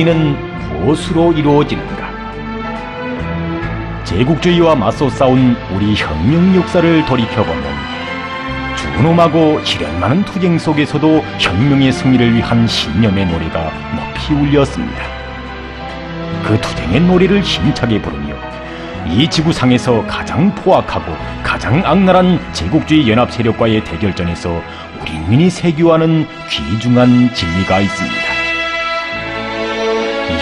승리는 무엇으로 이루어지는가? 제국주의와 맞서 싸운 우리 혁명 역사를 돌이켜보면 준엄하고 시련 많은 투쟁 속에서도 혁명의 승리를 위한 신념의 노래가 높이 울렸습니다. 그 투쟁의 노래를 힘차게 부르며 이 지구상에서 가장 포악하고 가장 악랄한 제국주의 연합 세력과의 대결전에서 우리 인민이 세교하는 귀중한 진리가 있습니다.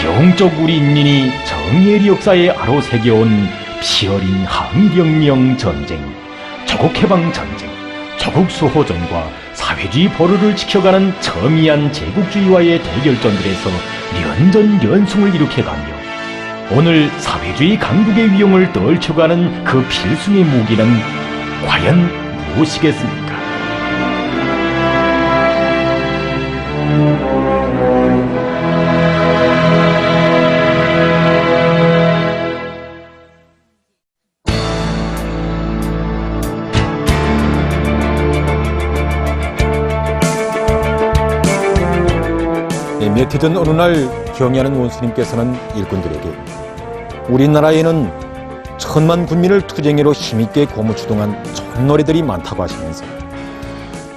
영적 우리 인민이 정의의 역사에 아로새겨온 피 어린 항일혁명 전쟁, 조국해방 전쟁, 조국수호전과 사회주의 보루를 지켜가는 첨예한 제국주의와의 대결전들에서 연전연승을 일으켜가며 오늘 사회주의 강국의 위용을 떨쳐가는 그 필승의 무기는 과연 무엇이겠습니까? 며칠 전 어느 날 경애하는 원수님께서는 일꾼들에게 우리나라에는 천만 군민을 투쟁으로 힘있게 고무추동한 좋은 노래들이 많다고 하시면서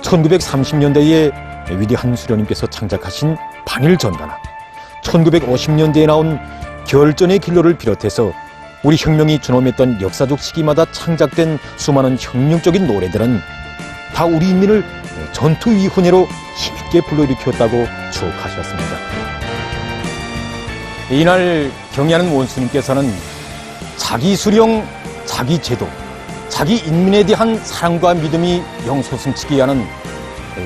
1930년대에 위대한 수령님께서 창작하신 반일전가나 1950년대에 나온 결전의 길로를 비롯해서 우리 혁명이 준엄했던 역사적 시기마다 창작된 수많은 혁명적인 노래들은 다 우리 인민을 전투 위훈회로 힘있게 불러일으켰다고 추억하셨습니다. 이날 경애하는 원수님께서는 자기 수령, 자기 제도, 자기 인민에 대한 사랑과 믿음이 영소승치게 하는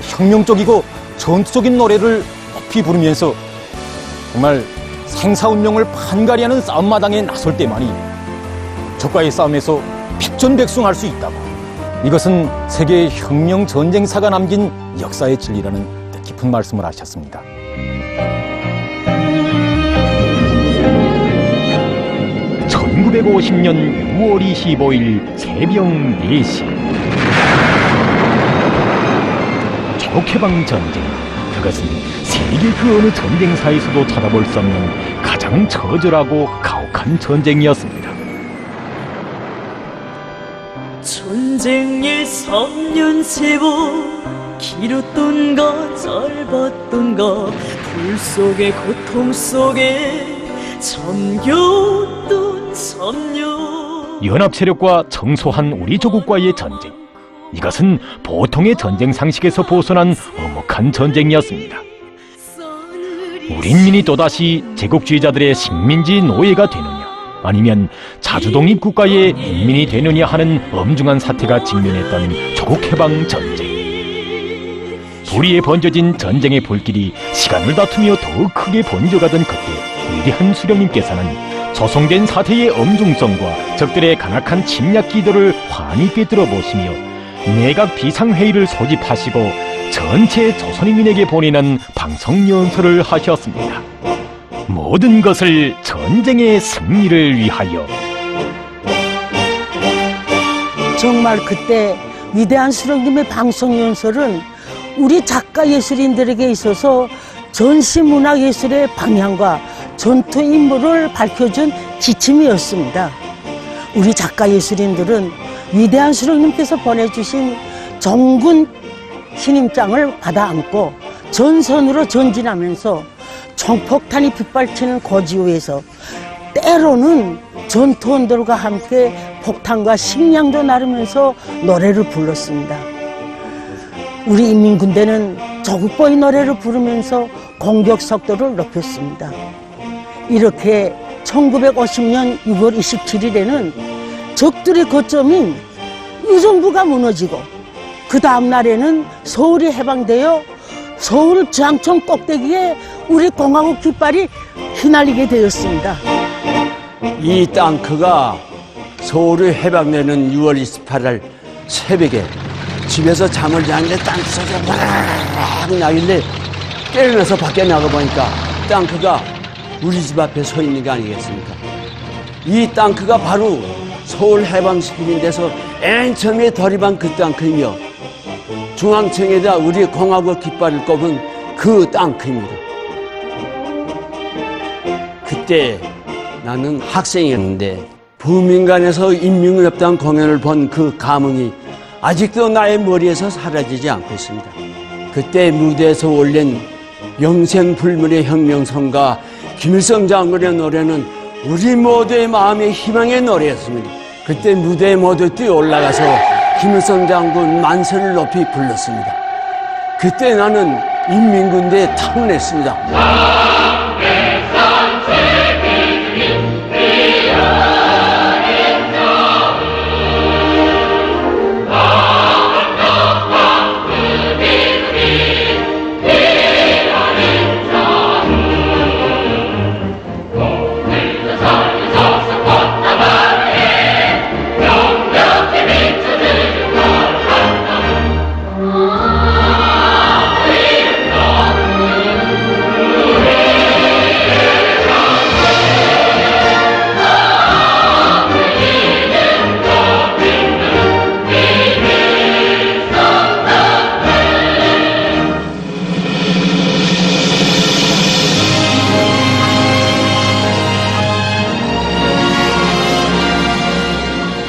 혁명적이고 전투적인 노래를 높이 부르면서 정말 생사운명을 판가리 하는 싸움마당에 나설 때만이 적과의 싸움에서 백전백승할 수 있다고, 이것은 세계 혁명 전쟁사가 남긴 역사의 진리라는 뜻깊은 말씀을 하셨습니다. (1950년 6월 25일) 새벽 4시 조국해방 전쟁, 그것은 세계 그 어느 전쟁사에서도 찾아볼 수 없는 가장 처절하고 가혹한 전쟁이었습니다. 전쟁의 3년 세고 길었던 거 짧았던 거 불 속에 고통 속에 잠겼던 3년. 연합 세력과 청소한 우리 조국과의 전쟁, 이것은 보통의 전쟁 상식에서 벗어난 엄혹한 전쟁이었습니다. 우리 인민이 또다시 제국주의자들의 식민지 노예가 되느냐, 아니면 자주독립 국가의 인민이 되느냐 하는 엄중한 사태가 직면했던 조국해방 전쟁. 불의에 번져진 전쟁의 불길이 시간을 다투며 더욱 크게 번져가던 그때 위대한 수령님께서는 조성된 사태의 엄중성과 적들의 간악한 침략 기도를 환히 꿰뚫어 보시며 내각 비상회의를 소집하시고 전체 조선인민에게 보내는 방송연설을 하셨습니다. 모든 것을 전쟁의 승리를 위하여. 정말 그때 위대한 수령님의 방송연설은 우리 작가 예술인들에게 있어서 전시문화예술의 방향과 전투 임무를 밝혀준 지침이었습니다. 우리 작가 예술인들은 위대한 수령님께서 보내주신 정군 신임장을 받아 안고 전선으로 전진하면서 총폭탄이 빗발치는 고지후에서 때로는 전투원들과 함께 폭탄과 식량도 나르면서 노래를 불렀습니다. 우리 인민군대는 조국보의 노래를 부르면서 공격 속도를 높였습니다. 이렇게 1950년 6월 27일에는 적들의 거점인 의정부가 무너지고 그 다음 날에는 서울이 해방되어 서울 저항청 꼭대기에 우리 공화국 깃발이 휘날리게 되었습니다. 이 땅크가 서울이 해방되는 6월 28일 새벽에 집에서 잠을 자는데 땅소리가 막 나길래 깨어나서 밖에 나가보니까 땅크가 우리 집 앞에 서 있는 게 아니겠습니까? 이 땅크가 바로 서울 해방시키는 데서 맨 처음에 돌입한 그 땅크이며 중앙청에다 우리 공화국 깃발을 꼽은 그 땅크입니다. 그때 나는 학생이었는데 부민관에서 인민의협당 공연을 본 그 감흥이 아직도 나의 머리에서 사라지지 않고 있습니다. 그때 무대에서 올린 영생불멸의 혁명선과 김일성 장군의 노래는 우리 모두의 마음의 희망의 노래였습니다. 그때 무대에 모두 뛰어 올라가서 김일성 장군 만세를 높이 불렀습니다. 그때 나는 인민군대에 탈원했습니다.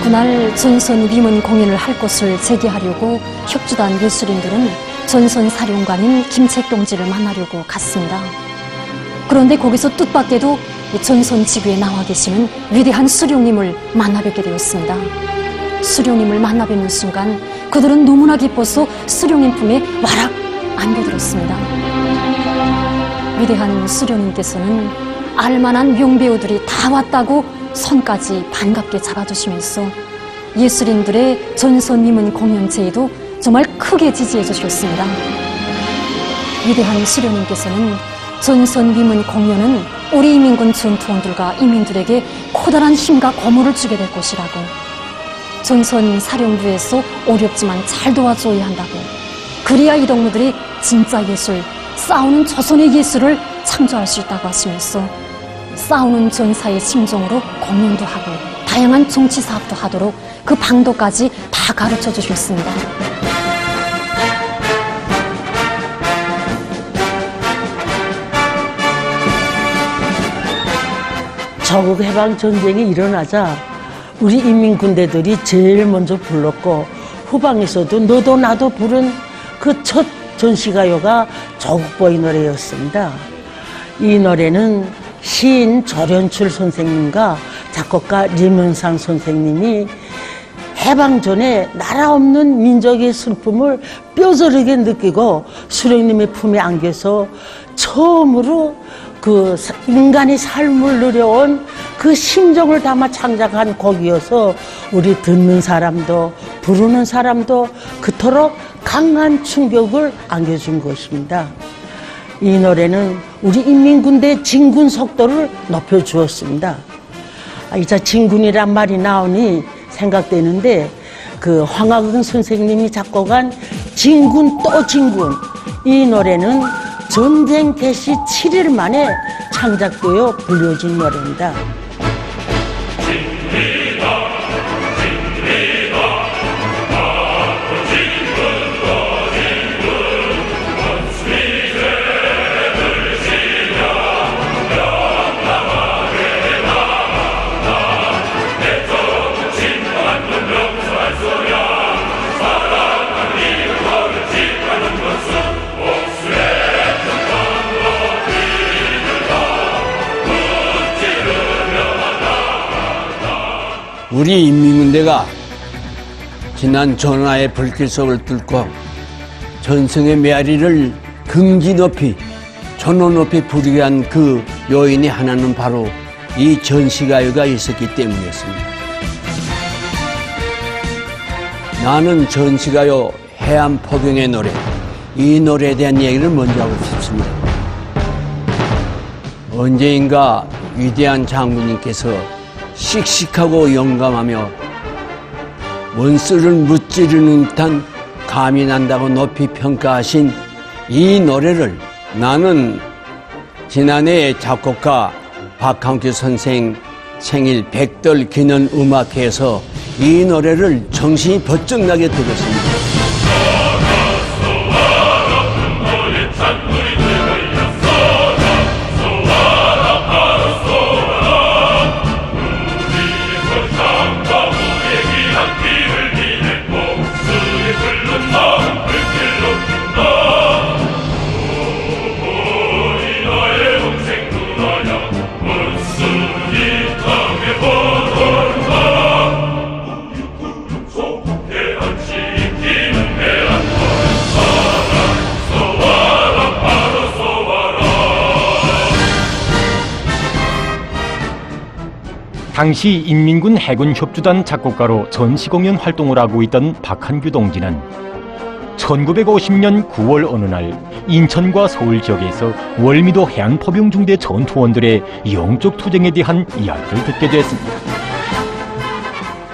그날 전선 위문 공연을 할 것을 제기하려고 협조단 예술인들은 전선 사령관인 김책동지를 만나려고 갔습니다. 그런데 거기서 뜻밖에도 전선 지구에 나와 계시는 위대한 수령님을 만나뵙게 되었습니다. 수령님을 만나뵙는 순간 그들은 너무나 기뻐서 수령님 품에 와락 안겨들었습니다. 위대한 수령님께서는 알만한 명배우들이 다 왔다고 손까지 반갑게 잡아주시면서 예술인들의 전선 위문 공연제에도 정말 크게 지지해 주셨습니다. 위대한 수령님께서는 전선 위문 공연은 우리 인민군 전투원들과 인민들에게 커다란 힘과 고무를 주게 될 것이라고, 전선 사령부에서 어렵지만 잘 도와줘야 한다고, 그래야 이 동무들이 진짜 예술, 싸우는 조선의 예술을 창조할 수 있다고 하시면서 싸우는 전사의 심정으로 공연도 하고 다양한 정치 사업도 하도록 그 방도까지 다 가르쳐 주셨습니다. 조국 해방 전쟁이 일어나자 우리 인민군대들이 제일 먼저 불렀고 후방에서도 너도 나도 부른 그 첫 전시가요가 조국보의 노래였습니다. 이 노래는 시인 조련출 선생님과 작곡가 림은상 선생님이 해방 전에 나라 없는 민족의 슬픔을 뼈저리게 느끼고 수령님의 품에 안겨서 처음으로 그 인간의 삶을 누려온 그 심정을 담아 창작한 곡이어서 우리 듣는 사람도 부르는 사람도 그토록 강한 충격을 안겨준 것입니다. 이 노래는 우리 인민군대 진군 속도를 높여주었습니다. 이제 진군이란 말이 나오니 생각되는데 그 황학은 선생님이 작곡한 진군 또 진군, 이 노래는 전쟁 개시 7일 만에 창작되어 불려진 노래입니다. 우리 인민군대가 지난 전하의 불길 속을 뚫고 전승의 메아리를 긍지 높이 전원 높이 부르게 한 그 요인이 하나는 바로 이 전시가요가 있었기 때문이었습니다. 나는 전시가요 해안포경의 노래, 이 노래에 대한 얘기를 먼저 하고 싶습니다. 언제인가 위대한 장군님께서 씩씩하고 용감하며 원수를 무찌르는 듯한 감이 난다고 높이 평가하신 이 노래를 나는 지난해 작곡가 박항규 선생 생일 100돌 기념 음악회에서 이 노래를 정신이 번쩍 나게 들었습니다. 당시 인민군 해군 협주단 작곡가로 전시공연 활동을 하고 있던 박한규 동지는 1950년 9월 어느 날 인천과 서울 지역에서 월미도 해안포병중대 전투원들의 영적 투쟁에 대한 이야기를 듣게 됐습니다.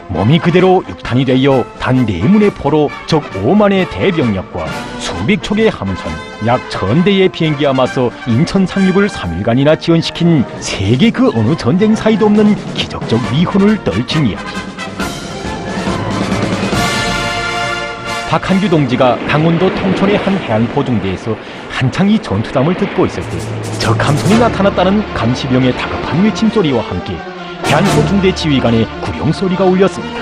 몸이 그대로 육탄이 되어 단 4문의 포로 적 5만의 대병력과 수백 척의 함선, 약 1000대의 비행기와 맞서 인천 상륙을 3일간이나 지연시킨 세계 그 어느 전쟁사에도 없는 기적적 위훈을 떨친 이야기. 박한규 동지가 강원도 통천의 한 해안포중대에서 한창 이 전투담을 듣고 있을 때 적 함선이 나타났다는 감시병의 다급한 외침소리와 함께 해안포중대 지휘관의 구령소리가 울렸습니다.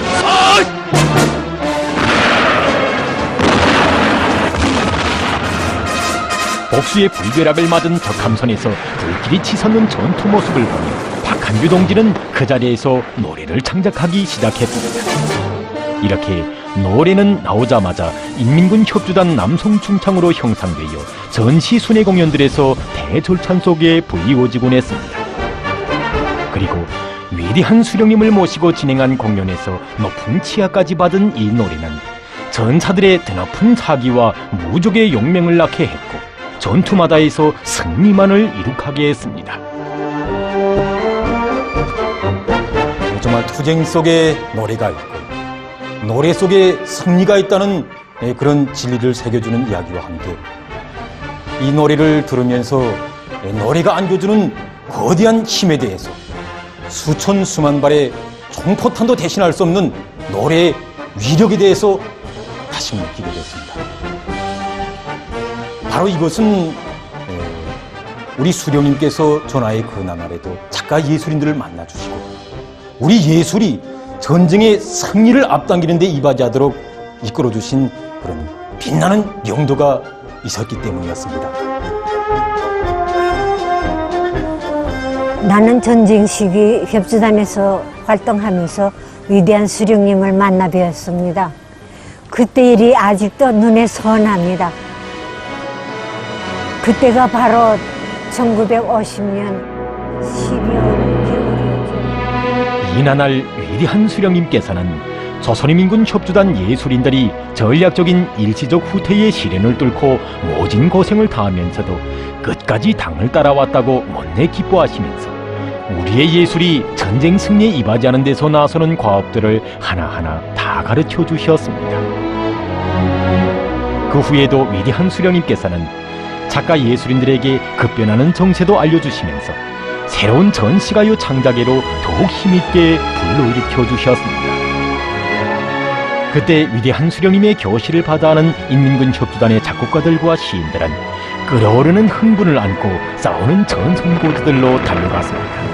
복수의 불벼락을 맞은 적 함선에서 불길이 치솟는 전투 모습을 보며 박한규 동지는 그 자리에서 노래를 창작하기 시작했습니다. 이렇게 노래는 나오자마자 인민군 협주단 남성중창으로 형상되어 전시 순회 공연들에서 대절찬 속에 불리워지곤 했습니다. 그리고 위대한 수령님을 모시고 진행한 공연에서 높은 치하까지 받은 이 노래는 전사들의 드높은 사기와 무족의 용맹을 낳게 했고 전투마다에서 승리만을 이룩하게 했습니다. 정말 투쟁 속에 노래가 있고 노래 속에 승리가 있다는 그런 진리를 새겨주는 이야기와 함께 이 노래를 들으면서 노래가 안겨주는 거대한 힘에 대해서 수천 수만 발의 총포탄도 대신할 수 없는 노래의 위력에 대해서 다시 느끼게 됐습니다. 바로 이것은 우리 수령님께서 전하의 그나날에도 작가 예술인들을 만나주시고 우리 예술이 전쟁의 승리를 앞당기는 데 이바지하도록 이끌어주신 그런 빛나는 용도가 있었기 때문이었습니다. 나는 전쟁 시기 협주단에서 활동하면서 위대한 수령님을 만나 뵈었습니다. 그때 일이 아직도 눈에 선합니다. 그때가 바로 1950년 12월 겨울이었죠. 이나날 위대한 수령님께서는 조선인민군 협주단 예술인들이 전략적인 일시적 후퇴의 시련을 뚫고 모진 고생을 다하면서도 끝까지 당을 따라왔다고 못내 기뻐하시면서 우리의 예술이 전쟁 승리에 이바지하는 데서 나서는 과업들을 하나하나 다 가르쳐 주셨습니다. 그 후에도 위대한 수령님께서는 작가 예술인들에게 급변하는 정세도 알려주시면서 새로운 전시가요 창작에로 더욱 힘있게 불러일으켜 주셨습니다. 그때 위대한 수령님의 교시를 받아하는 인민군 협주단의 작곡가들과 시인들은 끓어오르는 흥분을 안고 싸우는 전선고지들로 달려갔습니다.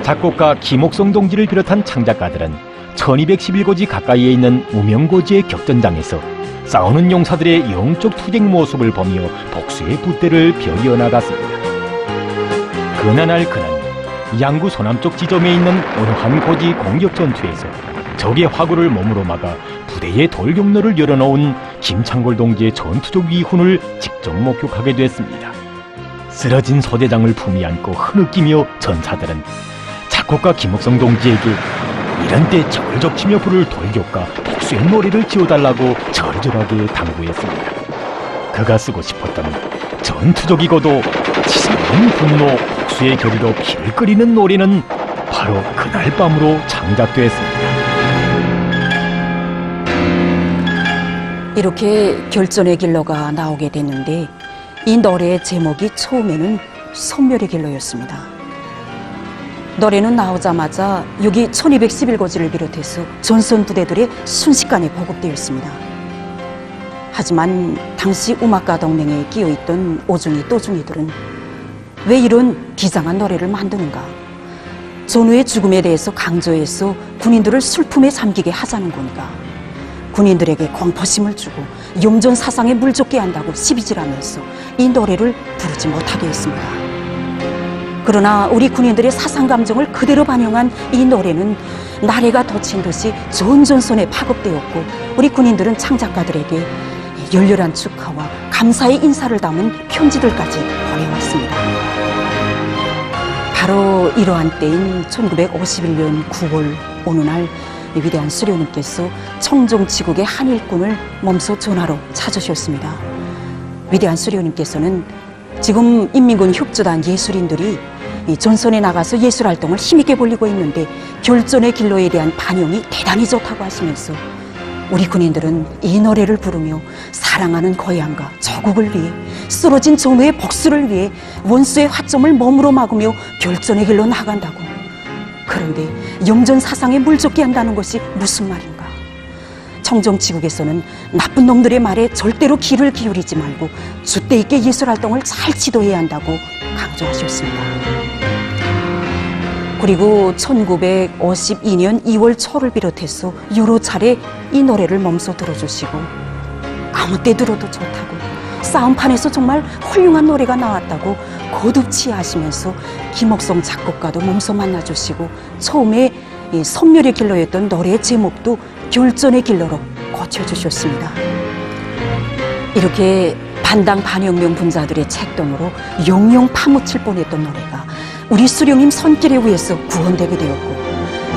작곡가 김옥성 동지를 비롯한 창작가들은 1211고지 가까이에 있는 우명고지의 격전장에서 싸우는 용사들의 영적 투쟁 모습을 보며 복수의 붓대를 벼이어 나갔습니다. 그날 양구 소남쪽 지점에 있는 어느 한 고지 공격 전투에서 적의 화구를 몸으로 막아 부대의 돌경로를 열어놓은 김창골 동지의 전투적 위훈을 직접 목격하게 됐습니다. 쓰러진 소대장을 품에 안고 흐느끼며 전사들은 작곡가 김옥성 동지에게 이런 때 적을 적치며 부를 돌격과 복수의 노래를 지어달라고 절절하게 당부했습니다. 그가 쓰고 싶었던 전투적이고도 치솟는 분노, 복수의 결의로 피를 끓이는 노래는 바로 그날 밤으로 창작되었습니다. 이렇게 결전의 길로가 나오게 됐는데 이 노래의 제목이 처음에는 선멸의 길로였습니다. 노래는 나오자마자 여기 1211고지를 비롯해서 전선 부대들의 순식간에 보급되었습니다. 하지만 당시 음악가 동맹에 끼어있던 오중이 또중이들은 왜 이런 비장한 노래를 만드는가? 전우의 죽음에 대해서 강조해서 군인들을 슬픔에 잠기게 하자는 건가? 군인들에게 공포심을 주고 염전 사상에 물좋게 한다고 시비질하면서 이 노래를 부르지 못하게 했습니다. 그러나 우리 군인들의 사상 감정을 그대로 반영한 이 노래는 나래가 돋친 듯이 전전선에 파급되었고 우리 군인들은 창작가들에게 열렬한 축하와 감사의 인사를 담은 편지들까지 보내왔습니다. 바로 이러한 때인 1951년 9월 어느 날 이 위대한 수령님께서 청정지국의 한 일꾼을 몸소 전화로 찾으셨습니다. 위대한 수령님께서는 지금 인민군 협조단 예술인들이 이 전선에 나가서 예술 활동을 힘있게 벌이고 있는데 결전의 길로에 대한 반영이 대단히 좋다고 하시면서 우리 군인들은 이 노래를 부르며 사랑하는 고향과 조국을 위해 쓰러진 전우의 복수를 위해 원수의 화점을 몸으로 막으며 결전의 길로 나간다고. 그런데 영전 사상에 물좋게 한다는 것이 무슨 말인가? 청정지국에서는 나쁜 놈들의 말에 절대로 귀를 기울이지 말고 줏대 있게 예술 활동을 잘 지도해야 한다고 강조하셨습니다. 그리고 1952년 2월 초를 비롯해서 여러 차례 이 노래를 몸소 들어주시고 아무 때 들어도 좋다고 싸움판에서 정말 훌륭한 노래가 나왔다고 거듭치 하시면서 김옥성 작곡가도 몸소 만나주시고 처음에 이 선멸의 길로였던 노래의 제목도 결전의 길로로 고쳐주셨습니다. 이렇게 반당 반혁명 분자들의 책동으로 영영 파묻힐 뻔했던 노래가 우리 수령님 손길에 의해서 구원되게 되었고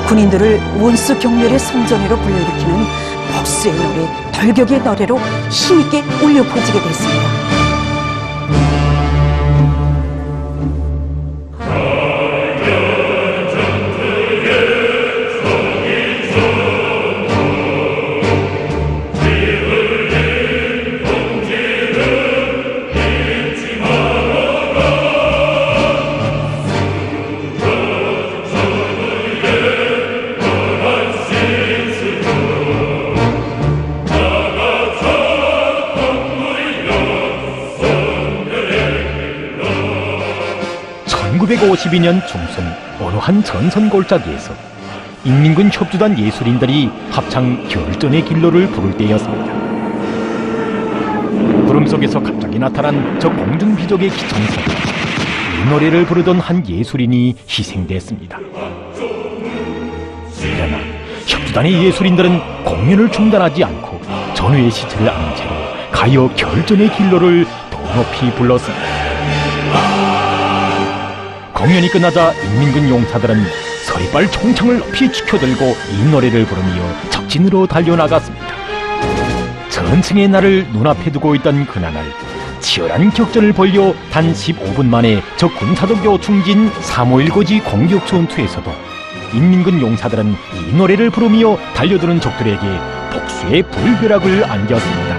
군인들을 원수 경멸의 성전으로 불러일으키는 복수의 노래, 돌격의 노래로 힘있게 울려 퍼지게 됐습니다. (1952년) 중순 어느 한 전선 골짜기에서 인민군 협조단 예술인들이 합창 결전의 길로를 부를 때였습니다. 구름 속에서 갑자기 나타난 저 공중비적의 기청선, 이 노래를 부르던 한 예술인이 희생됐습니다. 그러나 협조단의 예술인들은 공연을 중단하지 않고 전우의 시체를 안은 채로 가요 결전의 길로를 더 높이 불렀습니다. 공연이 끝나자 인민군 용사들은 서리빨 총창을 높이 치켜들고 이 노래를 부르며 적진으로 달려나갔습니다. 전승의 날을 눈앞에 두고 있던 그날 치열한 격전을 벌여 단 15분 만에 적 군사독교 충진 3.5.1고지 공격 전투에서도 인민군 용사들은 이 노래를 부르며 달려드는 적들에게 복수의 불벼락을 안겼습니다.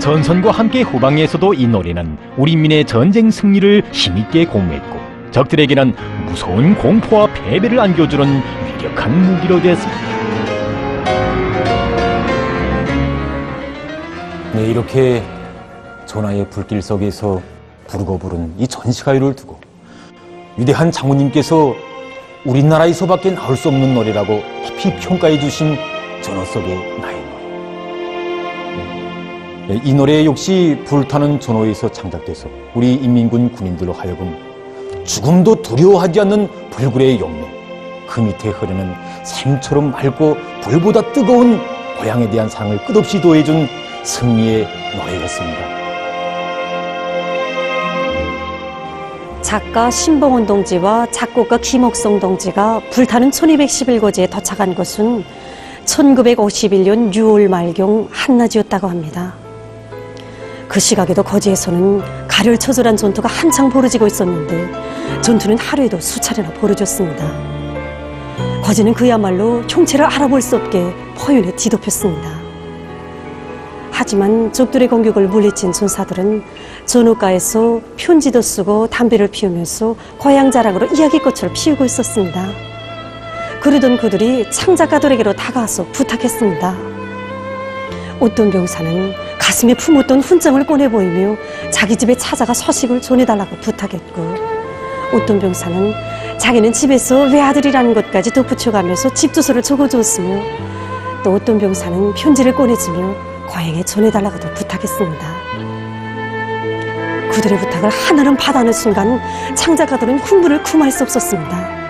전선과 함께 후방에서도 이 노래는 우리 인민의 전쟁 승리를 힘있게 공모했고 적들에게는 무서운 공포와 패배를 안겨주는 위력한 무기로 됐습니다. 네, 이렇게 전하의 불길 속에서 부르고 부른 이 전시가요를 두고 위대한 장모님께서 우리나라에서밖에 나올 수 없는 노래라고 깊이 평가해 주신 전어 속의 나의 노래. 이 노래 역시 불타는 전호에서 창작돼서 우리 인민군 군인들로 하여금 죽음도 두려워하지 않는 불굴의 용맹, 그 밑에 흐르는 샘처럼 맑고 불보다 뜨거운 고향에 대한 사랑을 끝없이 더해준 승리의 노래였습니다. 작가 신봉원 동지와 작곡가 김옥성 동지가 불타는 1211고지에 도착한 것은 1951년 6월 말경 한낮이었다고 합니다. 그 시각에도 거지에서는 가열처절한 전투가 한창 벌어지고 있었는데 전투는 하루에도 수차례나 벌어졌습니다. 거지는 그야말로 형체를 알아볼 수 없게 포윤에 뒤덮였습니다. 하지만 적들의 공격을 물리친 전사들은 전우가에서 편지도 쓰고 담배를 피우면서 고향 자랑으로 이야기꽃을 피우고 있었습니다. 그러던 그들이 창작가들에게로 다가와서 부탁했습니다. 어떤 병사는 가슴에 품었던 훈장을 꺼내 보이며 자기 집에 찾아가 소식을 전해달라고 부탁했고, 어떤 병사는 자기는 집에서 외아들이라는 것까지 덧붙여가면서 집 주소를 적어주었으며, 또 어떤 병사는 편지를 꺼내주며 고향에 전해달라고도 부탁했습니다. 그들의 부탁을 하나는 받아는 순간 창작가들은 흥분을 금할 수 없었습니다.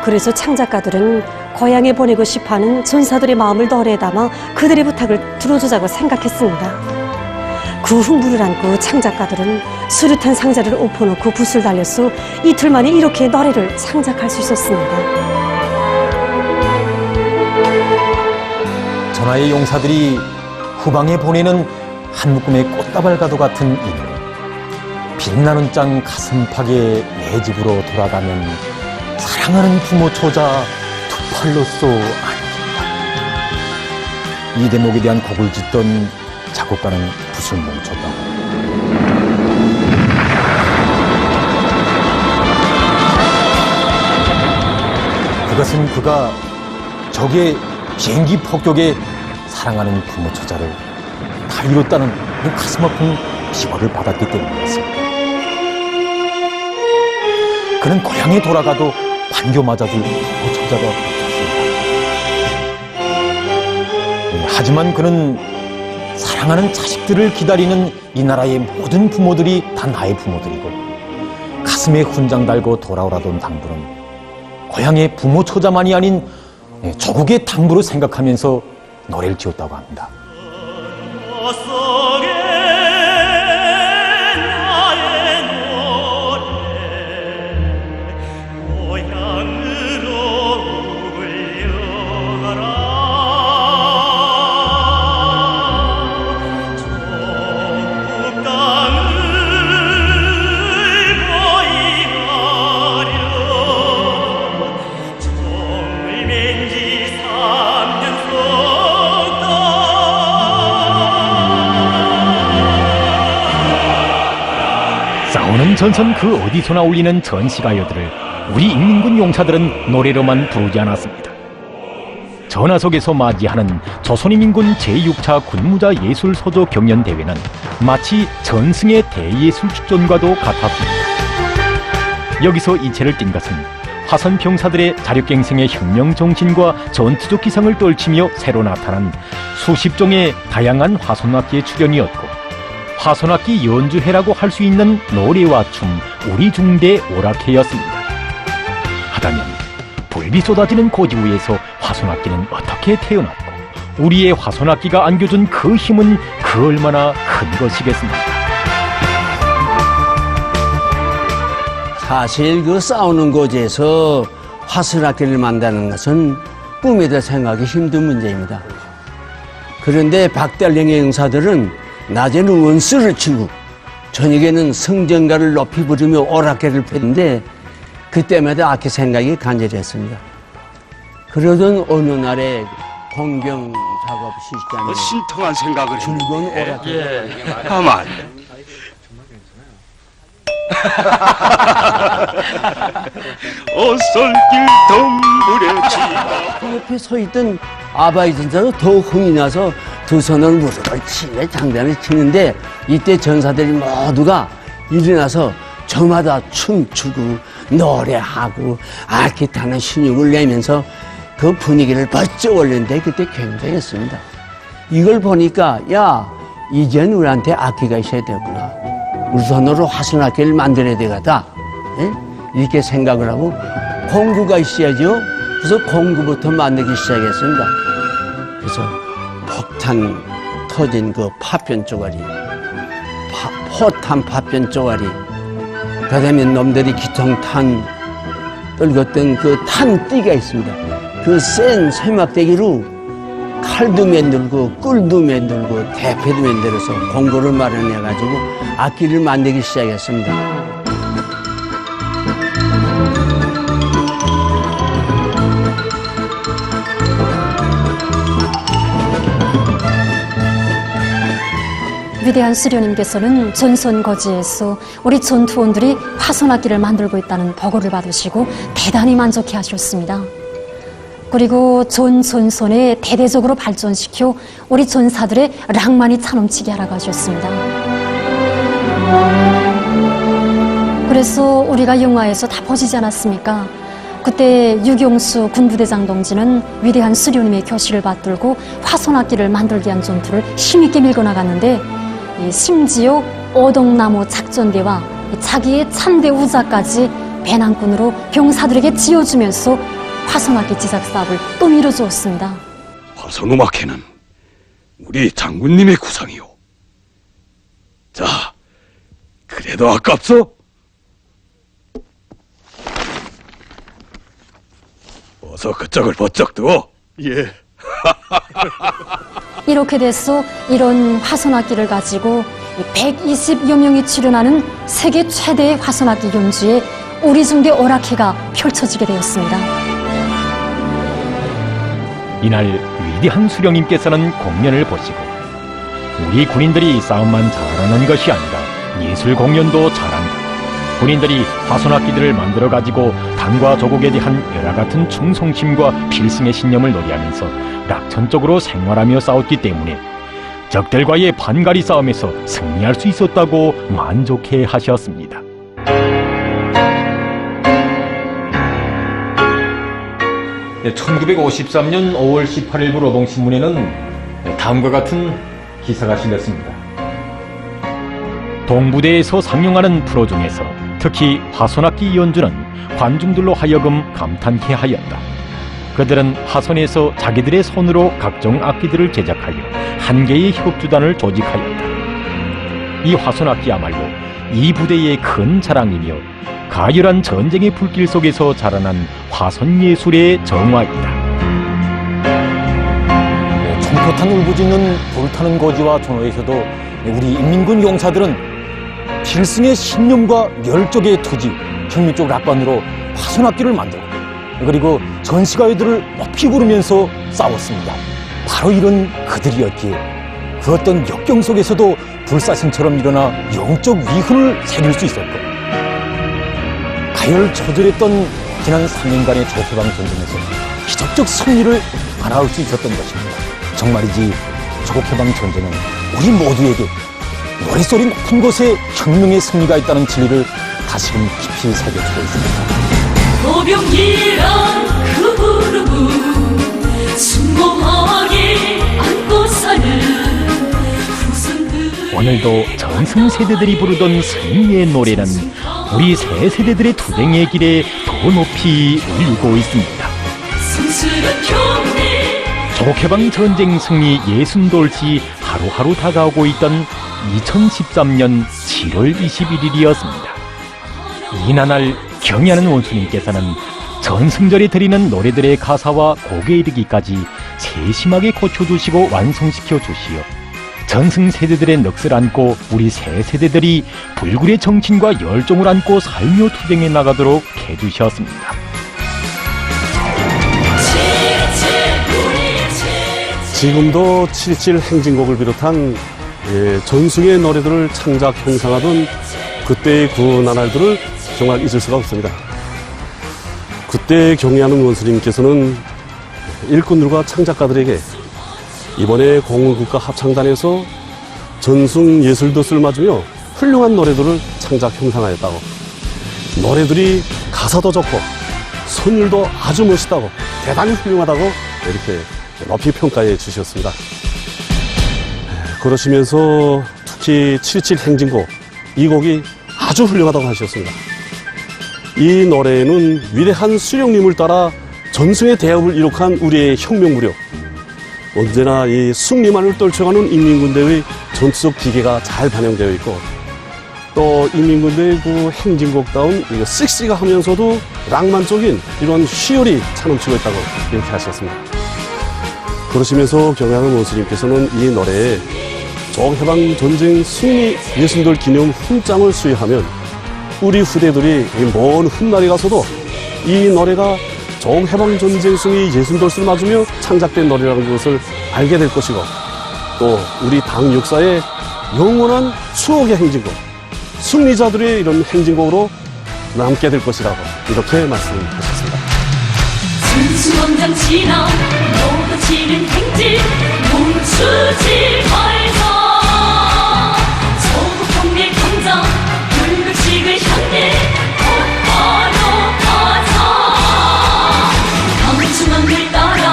그래서 창작가들은 고향에 보내고 싶어하는 전사들의 마음을 노래에 담아 그들의 부탁을 들어주자고 생각했습니다. 그 흥부를 안고 창작가들은 수류탄 상자를 엎어놓고 붓을 달렸어 이틀 만에 이렇게 노래를 창작할 수 있었습니다. 전하의 용사들이 후방에 보내는 한 묶음의 꽃다발과도 같은 이 노래. 빛나는 땅 가슴팍에 내 집으로 돌아가면 사랑하는 부모 초자 두 팔로써 안긴다. 이 대목에 대한 곡을 짓던 작곡가는 붓을 멈췄다. 그것은 그가 적의 비행기 폭격에 사랑하는 부모 초자를 다 이뤘다는 그 가슴 아픈 시화를 받았기 때문이었습니다. 그는 고향에 돌아가도 반겨 맞아줄 부모 초자가 없었습니다. 하지만 그는 사랑하는 자식들을 기다리는 이 나라의 모든 부모들이 다 나의 부모들이고 가슴에 훈장 달고 돌아오라던 당부는 고향의 부모 초자만이 아닌 조국의 당부를 생각하면서 노래를 지었다고 합니다. 싸우는 전선 그 어디서나 울리는 전시가요들을 우리 인민군 용사들은 노래로만 부르지 않았습니다. 전하 속에서 맞이하는 조선인민군 제6차 군무자 예술서조 경연대회는 마치 전승의 대예술축전과도 같았습니다. 여기서 이체를 띈 것은 화선병사들의 자력갱생의 혁명정신과 전투적 기상을 떨치며 새로 나타난 수십 종의 다양한 화선악기의 출연이었고 화선악기 연주회라고 할 수 있는 노래와 춤, 우리 중대 오락회였습니다. 하다면 불비 쏟아지는 고지구에서 화선악기는 어떻게 태어났고 우리의 화선악기가 안겨준 그 힘은 그 얼마나 큰 것이겠습니까? 사실 그 싸우는 고지에서 화선악기를 만드는 것은 꿈에도 생각하기 힘든 문제입니다. 그런데 박달령의 용사들은 낮에는 원수를 치고 저녁에는 성전가를 높이 부르며 오락회를 폈는데 그때마다 악기 생각이 간절했습니다. 그러던 어느 날에 공경 작업 시간에 신통한 생각을 즐거운 했는데. 오락회를 가만. 어설길 덩굴에 지. 그 옆에 서 있던 아바이 전사도 더욱 흥이 나서 두 손을 무릎을 치며 장단을 치는데 이때 전사들이 모두가 일어나서 저마다 춤추고 노래하고 악기 타는 신용을 내면서 그 분위기를 번쩍 올렸는데 그때 굉장했습니다. 이걸 보니까 야 이젠 우리한테 악기가 있어야 되구나. 우리 손으로 화선악기를 만들어야 되겠다. 이렇게 생각을 하고 공구가 있어야죠. 그래서 공구부터 만들기 시작했습니다. 그래서 폭탄 터진 그 파편 쪼가리, 포탄 파편 쪼가리, 그 다음에 놈들이 기통탄 떨궜던 그 탄띠가 있습니다. 그 센 쇠막대기로 칼도 만들고 꿀도 만들고 대패도 만들어서 공구를 마련해가지고 악기를 만들기 시작했습니다. 위대한 수료님께서는 전선거지에서 우리 전투원들이 화선악기를 만들고 있다는 보고를 받으시고 대단히 만족해 하셨습니다. 그리고 전선선에 대대적으로 발전시켜 우리 전사들의 낭만이 차넘치게 하라고 하셨습니다. 그래서 우리가 영화에서 다 보시지 않았습니까? 그때 유경수 군부대장 동지는 위대한 수료님의 교시를 받들고 화선악기를 만들기 위한 전투를 힘있게 밀고 나갔는데 심지어 오동나무 작전대와 자기의 찬대 우자까지 배낭꾼으로 병사들에게 지어주면서 화선악기 제작 사업을 또 밀어주었습니다. 화선음악회는 우리 장군님의 구상이요. 자, 그래도 아깝소? 어서 그쪽을 번쩍 두어. 예. 이렇게 돼서 이런 화선악기를 가지고 120여 명이 출연하는 세계 최대의 화선악기 연주에 오리중대 오락회가 펼쳐지게 되었습니다. 이날 위대한 수령님께서는 공연을 보시고 우리 군인들이 싸움만 잘하는 것이 아니라 예술 공연도 잘한다. 군인들이 화선악기들을 만들어 가지고 당과 조국에 대한 열화 같은 충성심과 필승의 신념을 노래하면서 낙천적으로 생활하며 싸웠기 때문에 적들과의 반가리 싸움에서 승리할 수 있었다고 만족해 하셨습니다. 네, 1953년 5월 18일부 노동신문에는 다음과 같은 기사가 실렸습니다. 동부대에서 상영하는 프로 중에서 특히 화선악기 연주는 관중들로 하여금 감탄케 하였다. 그들은 화선에서 자기들의 손으로 각종 악기들을 제작하여 한 개의 협주단을 조직하였다. 이 화선악기야말로 이 부대의 큰 자랑이며 가열한 전쟁의 불길 속에서 자라난 화선예술의 정화이다. 총표탄 울부짖는 불타는 고지와 전호에서도 우리 인민군 용사들은 필승의 신념과 열정의 투지, 혁명적 락반으로 화선악기를 만들고 그리고 전시가요들을 높이 부르면서 싸웠습니다. 바로 이런 그들이었기에 그 어떤 역경 속에서도 불사신처럼 일어나 영적 위훈을 새길 수 있었고 가열처절했던 지난 3년간의 조국해방 전쟁에서 기적적 승리를 안아올 수 있었던 것입니다. 정말이지 조국해방 전쟁은 우리 모두에게 노랫소리 높은 곳에 혁명의 승리가 있다는 진리를 다시금 깊이 새겨주고 있습니다. 보병이란 그 부름은 순공하게 안고 사는 후손들. 오늘도 전승세대들이 부르던 승리의 노래는 우리 새 세대들의 투쟁의 길에 더 높이 울리고 있습니다. 성스런 경례 조국해방 전쟁 승리 60돌시 하루하루 다가오고 있던 2013년 7월 21일이었습니다. 이날 경의하는 원수님께서는 전승절에 드리는 노래들의 가사와 곡에 이르기까지 세심하게 고쳐주시고 완성시켜 주시어 전승 세대들의 넋을 안고 우리 새 세대들이 불굴의 정신과 열정을 안고 살며 투쟁해 나가도록 해주셨습니다. 지금도 7.27 행진곡을 비롯한 전승의 노래들을 창작 형성하던 그때의 그 나날들을 정말 잊을 수가 없습니다. 그때 경의하는 원수님께서는 일꾼들과 창작가들에게 이번에 공군국가 합창단에서 전승 예술도스를 맞으며 훌륭한 노래들을 창작 형성하였다고, 노래들이 가사도 좋고 선율도 아주 멋있다고, 대단히 훌륭하다고 이렇게 높이 평가해 주셨습니다. 그러시면서 특히 7.27 행진곡, 이 곡이 아주 훌륭하다고 하셨습니다. 이 노래는 위대한 수령님을 따라 전승의 대업을 이룩한 우리의 혁명 무력, 언제나 이 승리만을 떨쳐가는 인민군대의 전투적 기계가 잘 반영되어 있고, 또 인민군대의 그 행진곡다운 씩씩하 하면서도 낭만적인 이런 희열이 차넘치고 있다고 이렇게 하셨습니다. 그러시면서 경의하는 원수님께서는 이 노래에 조국해방 전쟁 승리 60돌 기념 훈장을 수여하면 우리 후대들이 먼 훗날에 가서도 이 노래가 조국해방 전쟁 승리 60돌을 맞으며 창작된 노래라는 것을 알게 될 것이고, 또 우리 당 역사의 영원한 추억의 행진곡, 승리자들의 이런 행진곡으로 남게 될 것이라고 이렇게 말씀하셨습니다. 순수원장 지나 넘어지는 행진 멈추지 말자. 조국혁명 당장 불백식을 향해 곧바로 가자. 강중앙을 따라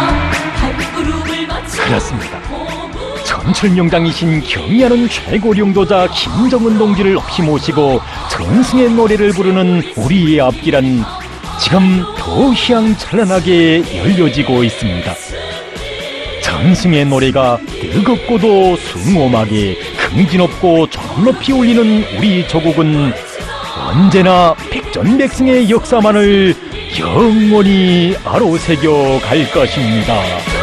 발구름을 맞춰. 그렇습니다. 전출명당이신 경의하는 최고 용도자 김정은 동지를 없이 모시고 전승의 노래를 부르는 우리의 앞길은 지금 더 휘황찬란하게 열려지고 있습니다. 전승의 노래가 뜨겁고도 숭엄하게 흥진 없고 저 높이 올리는 우리 조국은 언제나 백전백승의 역사만을 영원히 아로새겨 갈 것입니다.